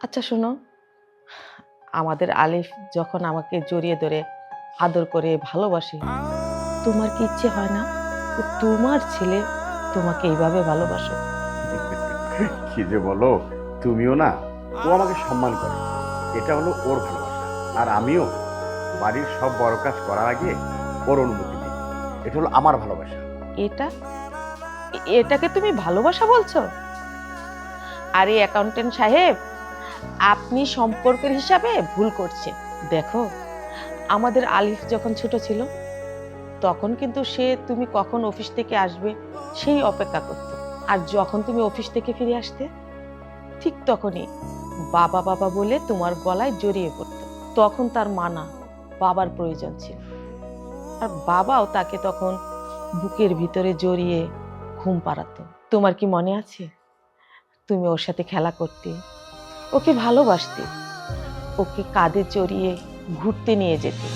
আচ্ছা শোনো, আমাদের আলিফ যখন আমাকে জড়িয়ে ধরে আদর করে ভালোবাসে, তোমার কি ইচ্ছে হয় না যে তোমার ছেলে তোমাকে এইভাবে ভালোবাসো? কি যে বলো, তুমিও না। ও আমাকে সম্মান করে, এটা হলো ওর ভালোবাসা। আর আমিও বাড়ির সব বড় কাজ করার আগে ওর অনুমতি দিই। এটা হলো আমার ভালোবাসা। এটা এটাকে তুমি ভালোবাসা বলছো? আরে অ্যাকাউন্টেন্ট সাহেব, আপনি সম্পর্কের হিসাবে ভুল করছে। দেখো, আমাদের আলিফ যখন ছোট ছিল তখন কিন্তু সে তুমি কখন অফিস থেকে আসবে সেই অপেক্ষা করত। আর যখন তুমি অফিস থেকে ফিরে আসতে ঠিক তখনই বাবা বাবা বলে তোমার গলায় জড়িয়ে পড়তো। তখন তার মানা বাবার প্রয়োজন ছিল, আর বাবাও তাকে তখন বুকের ভিতরে জড়িয়ে ঘুম পাড়াতো। তোমার কি মনে আছে? তুমি ওর সাথে খেলা করতে, ওকে ভালোবাসতে, ওকে কাঁধে চড়িয়ে ঘুরতে নিয়ে যেতে।